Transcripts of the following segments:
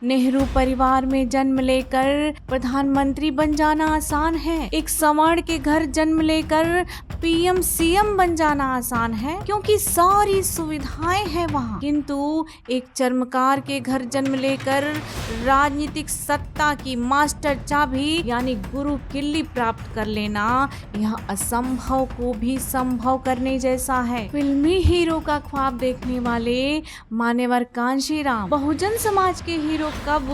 नेहरू परिवार में जन्म लेकर प्रधानमंत्री बन जाना आसान है, एक सवर्ण के घर जन्म लेकर पीएम सीएम बन जाना आसान है क्योंकि सारी सुविधाएं हैं वहाँ। किंतु एक चर्मकार के घर जन्म लेकर राजनीतिक सत्ता की मास्टर चाबी यानी गुरु किल्ली प्राप्त कर लेना यह असंभव को भी संभव करने जैसा है। फिल्मी हीरो का ख्वाब देखने वाले मान्यवर कांशीराम बहुजन समाज के हीरो कब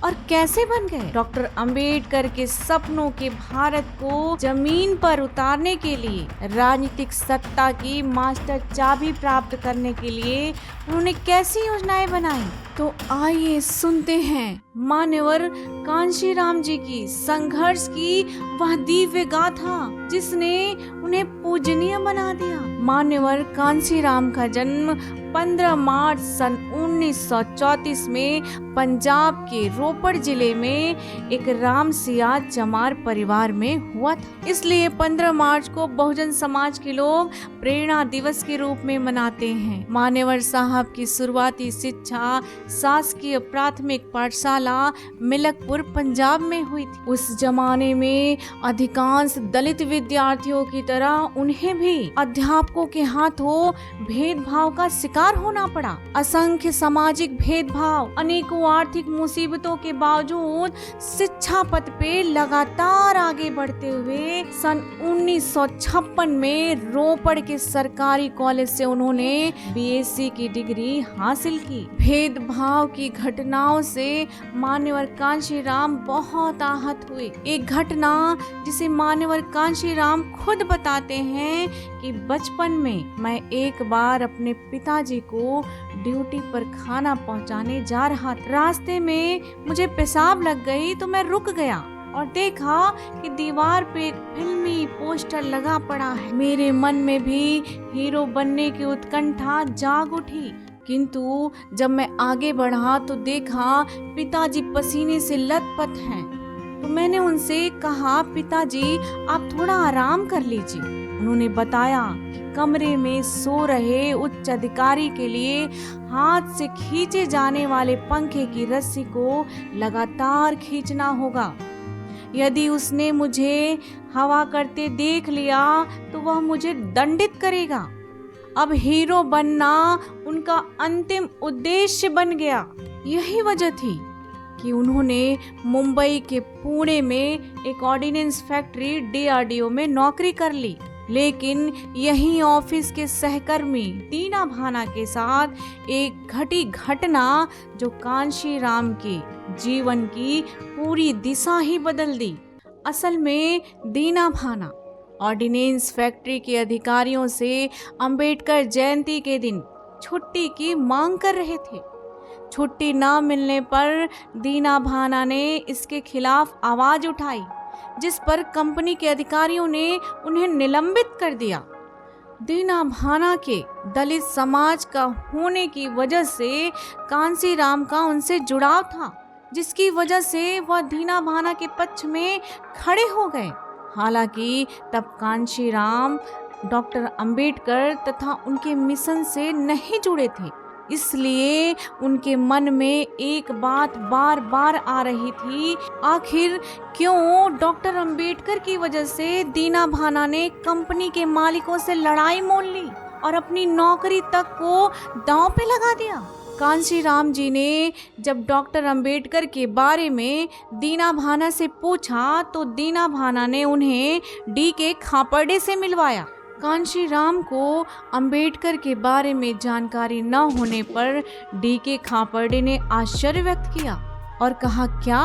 और कैसे बन गए? डॉक्टर अंबेडकर के सपनों के भारत को जमीन पर उतारने के लिए, राजनीतिक सत्ता की मास्टर चाबी प्राप्त करने के लिए उन्होंने कैसी योजनाएं बनाई? तो आइए सुनते हैं मान्यवर कांशीराम जी की संघर्ष की वह दिव्य गाथा जिसने उन्हें पूजनीय बना दिया। मान्यवर कांशीराम का जन्म 15 मार्च सन 1934 में पंजाब के रोपड़ जिले में एक रामसिया चमार परिवार में हुआ था। इसलिए 15 मार्च को बहुजन समाज के लोग प्रेरणा दिवस के रूप में मनाते हैं। मान्यवर साहब की शुरुआती शिक्षा शासकीय प्राथमिक पाठशाला मिलकपुर पंजाब में हुई थी। उस जमाने में अधिकांश दलित विद्यार्थियों की तरह उन्हें भी अध्यापकों के हाथों भेदभाव का शिकार होना पड़ा। असंख्य सामाजिक भेदभाव, अनेकों आर्थिक मुसीबतों के बावजूद शिक्षा पथ पे लगातार आगे बढ़ते हुए सन 1956 में रोपड़ के सरकारी कॉलेज से उन्होंने बीएससी की डिग्री हासिल की। भेदभाव की घटनाओं से मान्यवर कांशीराम बहुत आहत हुए। एक घटना जिसे मान्यवर कांशीराम खुद बताते हैं कि बचपन में मैं एक बार अपने पिताजी को ड्यूटी पर खाना पहुंचाने जा रहा था। रास्ते में मुझे पेशाब लग गई तो मैं रुक गया और देखा कि दीवार पे एक फिल्मी पोस्टर लगा पड़ा है। मेरे मन में भी हीरो बनने की उत्कंठा जाग उठी। किंतु जब मैं आगे बढ़ा तो देखा पिताजी पसीने से लथपथ हैं। तो मैंने उनसे कहा, पिताजी आप थोड़ा आराम कर लीजिए। उन्होंने बताया कि कमरे में सो रहे उच्च अधिकारी के लिए हाथ से खींचे जाने वाले पंखे की रस्सी को लगातार खींचना होगा। यदि उसने मुझे हवा करते देख लिया तो वह मुझे दंडित करेगा। अब हीरो बनना उनका अंतिम उद्देश्य बन गया। यही वजह थी कि उन्होंने मुंबई के पुणे में एक ऑर्डिनेंस फैक्ट्री डीआरडीओ में नौकरी कर ली। लेकिन यही ऑफिस के सहकर्मी दीना भाना के साथ एक घटी घटना जो कांशीराम के जीवन की पूरी दिशा ही बदल दी। असल में दीना भाना ऑर्डिनेंस फैक्ट्री के अधिकारियों से अंबेडकर जयंती के दिन छुट्टी की मांग कर रहे थे। छुट्टी न मिलने पर दीना भाना ने इसके खिलाफ आवाज उठाई, जिस पर कंपनी के अधिकारियों ने उन्हें निलंबित कर दिया। दीना भाना के दलित समाज का होने की वजह से कांशीराम का उनसे जुड़ाव था, जिसकी वजह से वह दीना भाना के पक्ष में खड़े हो गए। हालांकि तब कांशीराम डॉक्टर अंबेडकर तथा उनके मिशन से नहीं जुड़े थे, इसलिए उनके मन में एक बात बार बार आ रही थी, आखिर क्यों डॉक्टर अंबेडकर की वजह से दीना भाना ने कंपनी के मालिकों से लड़ाई मोल ली और अपनी नौकरी तक को दांव पे लगा दिया। कांशीराम जी ने जब डॉक्टर अंबेडकर के बारे में दीना भाना से पूछा तो दीना भाना ने उन्हें डी के खापर्डे से मिलवाया। कांशीराम को अंबेडकर के बारे में जानकारी न होने पर डी के खापर्डे ने आश्चर्य व्यक्त किया और कहा, क्या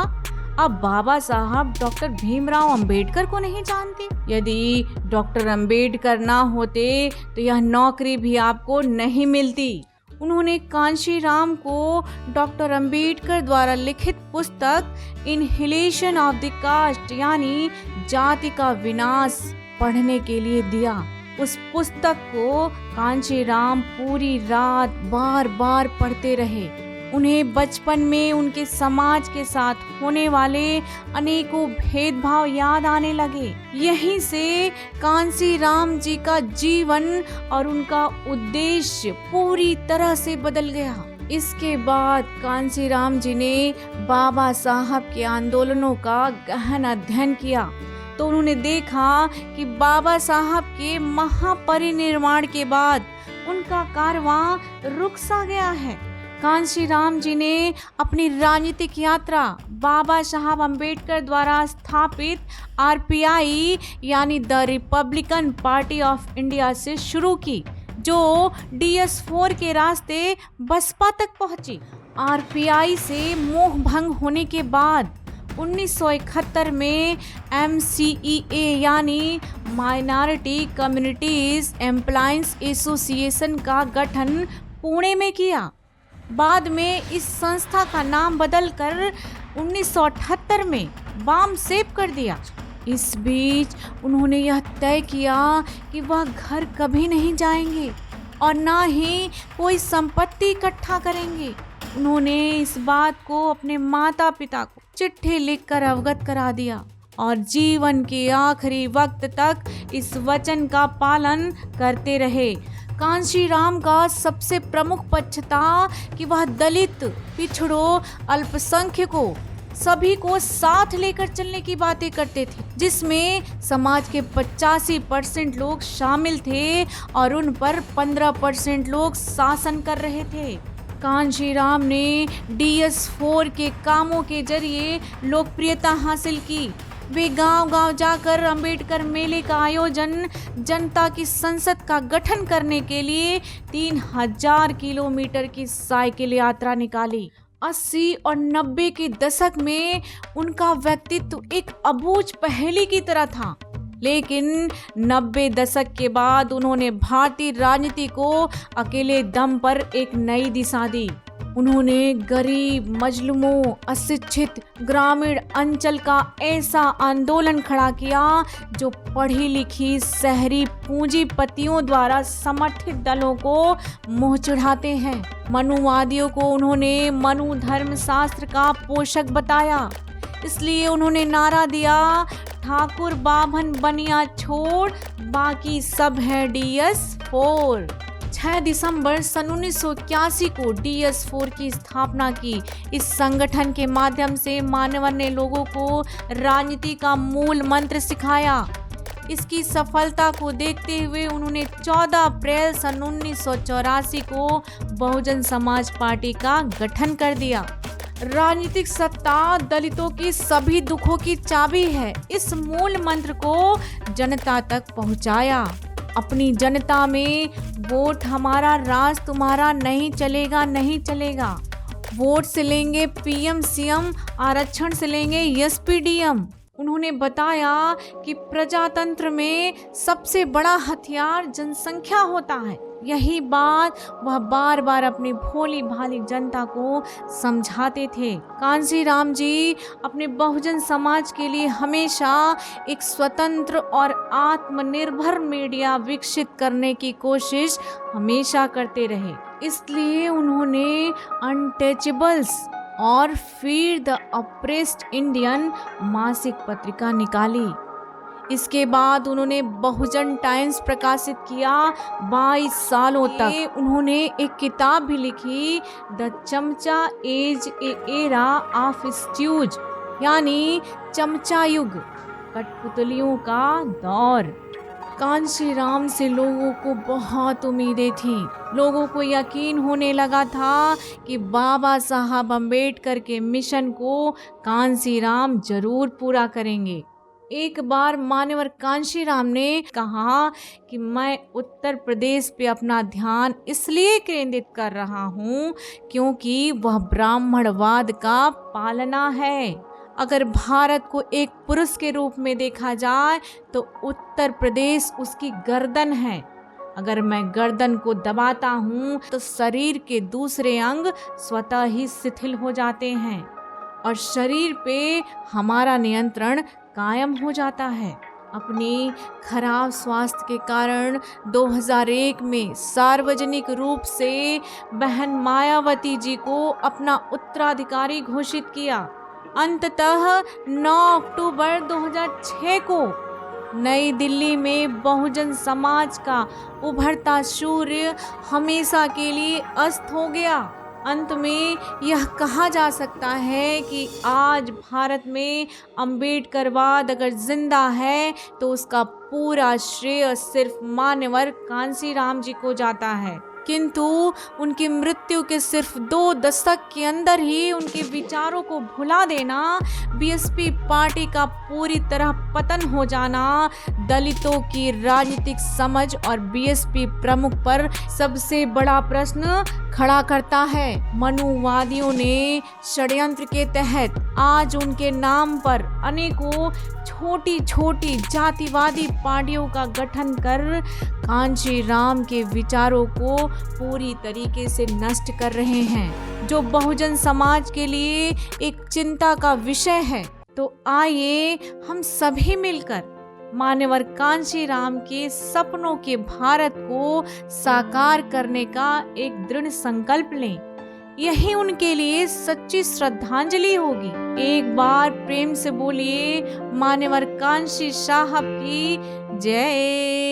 अब बाबा साहब डॉक्टर भीमराव अंबेडकर को नहीं जानते? यदि डॉक्टर अंबेडकर ना होते तो यह नौकरी भी आपको नहीं मिलती। उन्होंने कांशीराम को डॉक्टर अंबेडकर द्वारा लिखित पुस्तक इनहिलेशन ऑफ द कास्ट यानी जाति का विनाश पढ़ने के लिए दिया। उस पुस्तक को कांशीराम पूरी रात बार बार पढ़ते रहे। उन्हें बचपन में उनके समाज के साथ होने वाले अनेकों भेदभाव याद आने लगे। यहीं से कांशीराम जी का जीवन और उनका उद्देश्य पूरी तरह से बदल गया। इसके बाद कांशीराम जी ने बाबा साहब के आंदोलनों का गहन अध्ययन किया तो उन्होंने देखा कि बाबा साहब के महापरिनिर्वाण के बाद उनका कारवां रुक सा गया है। कांशीराम जी ने अपनी राजनीतिक यात्रा बाबा साहब अम्बेडकर द्वारा स्थापित आरपीआई यानी the Republican party of India से शुरू की, जो DS4 के रास्ते बसपा तक पहुंची। आरपीआई से मोह भंग होने के बाद 1971 में MCEA यानी माइनॉरिटी कम्युनिटीज एम्प्लॉयज एसोसिएशन का गठन पुणे में किया। बाद में इस संस्था का नाम बदलकर 1978 में बाम सेव कर दिया। इस बीच उन्होंने यह तय किया कि वह घर कभी नहीं जाएंगे और ना ही कोई संपत्ति इकट्ठा करेंगे। उन्होंने इस बात को अपने माता पिता को चिट्ठी लिखकर अवगत करा दिया और जीवन के आखिरी वक्त तक इस वचन का पालन करते रहे। कांशीराम का सबसे प्रमुख पक्ष था कि वह दलित, पिछड़ों, अल्पसंख्यकों सभी को साथ लेकर चलने की बातें करते थे, जिसमें समाज के 85% लोग शामिल थे और उन पर 15% लोग शासन कर रहे थे। कांशीराम ने DS4 के कामों के जरिए लोकप्रियता हासिल की। वे गांव-गांव जाकर अंबेडकर मेले का आयोजन, जनता की संसद का गठन करने के लिए 3000 किलोमीटर की साइकिल यात्रा निकाली। 80 और 90 के दशक में उनका व्यक्तित्व एक अबूझ पहेली की तरह था, लेकिन 90 दशक के बाद उन्होंने भारतीय राजनीति को अकेले दम पर एक नई दिशा दी। उन्होंने गरीब, मजलूमों, अशिक्षित ग्रामीण अंचल का ऐसा आंदोलन खड़ा किया जो पढ़ी लिखी शहरी पूंजीपतियों द्वारा समर्थित दलों को मुंह चढ़ाते हैं। मनुवादियों को उन्होंने मनु धर्म शास्त्र का पोषक बताया। इसलिए उन्होंने नारा दिया, ठाकुर बाभन बनिया छोड़, बाकी सब है DS4। 6 दिसंबर सन 1981 को DS4 की स्थापना की। इस संगठन के माध्यम से मानवर ने लोगों को राजनीति का मूल मंत्र सिखाया। इसकी सफलता को देखते हुए उन्होंने 14 अप्रैल सन 1984 को बहुजन समाज पार्टी का गठन कर दिया। राजनीतिक सत्ता दलितों की सभी दुखों की चाबी है। इस मूल मंत्र को जनता तक पहुंचाया। अपनी जनता में वोट हमारा, राज तुम्हारा, नहीं चलेगा नहीं चलेगा। वोट से लेंगे PM CM, आरक्षण से लेंगे SPDM। उन्होंने बताया कि प्रजातंत्र में सबसे बड़ा हथियार जनसंख्या होता है। यही बात वह बार बार अपनी भोली भाली जनता को समझाते थे। कांशीराम जी अपने बहुजन समाज के लिए हमेशा एक स्वतंत्र और आत्मनिर्भर मीडिया विकसित करने की कोशिश हमेशा करते रहे। इसलिए उन्होंने अनटचेबल्स और फीड द अप्रेस्ड इंडियन मासिक पत्रिका निकाली। इसके बाद उन्होंने बहुजन टाइम्स प्रकाशित किया। 22 सालों तक उन्होंने एक किताब भी लिखी, द चमचा एज ए एरा ऑफ स्ट्यूज, यानी चमचा युग, कठपुतलियों का दौर। कांशीराम से लोगों को बहुत उम्मीदें थी। लोगों को यकीन होने लगा था कि बाबा साहब अम्बेडकर के मिशन को कांशीराम जरूर पूरा करेंगे। एक बार मान्यवर कांशीराम ने कहा कि मैं उत्तर प्रदेश पे अपना ध्यान इसलिए केंद्रित कर रहा हूँ क्योंकि वह ब्राह्मणवाद का पालना है। अगर भारत को एक पुरुष के रूप में देखा जाए तो उत्तर प्रदेश उसकी गर्दन है। अगर मैं गर्दन को दबाता हूँ तो शरीर के दूसरे अंग स्वतः ही शिथिल हो जाते हैं और शरीर पे हमारा नियंत्रण कायम हो जाता है। अपनी खराब स्वास्थ्य के कारण 2001 में सार्वजनिक रूप से बहन मायावती जी को अपना उत्तराधिकारी घोषित किया। अंततः 9 अक्टूबर 2006 को नई दिल्ली में बहुजन समाज का उभरता सूर्य हमेशा के लिए अस्त हो गया। अंत में यह कहा जा सकता है कि आज भारत में अंबेडकरवाद अगर जिंदा है तो उसका पूरा श्रेय सिर्फ मान्यवर कांशीराम जी को जाता है। किंतु उनकी मृत्यु के सिर्फ 2 दशक के अंदर ही उनके विचारों को भुला देना, बीएसपी पार्टी का पूरी तरह पतन हो जाना, दलितों की राजनीतिक समझ और बीएसपी प्रमुख पर सबसे बड़ा प्रश्न खड़ा करता है। मनुवादियों ने षड्यंत्र के तहत आज उनके नाम पर अनेकों छोटी छोटी जातिवादी पार्टियों का गठन कर कांशीराम के विचारों को पूरी तरीके से नष्ट कर रहे हैं, जो बहुजन समाज के लिए एक चिंता का विषय है। तो आइए हम सभी मिलकर मान्यवर कांशीराम के सपनों के भारत को साकार करने का एक दृढ़ संकल्प लें। यही उनके लिए सच्ची श्रद्धांजलि होगी। एक बार प्रेम से बोलिए, मान्यवर कांशी साहब की जय।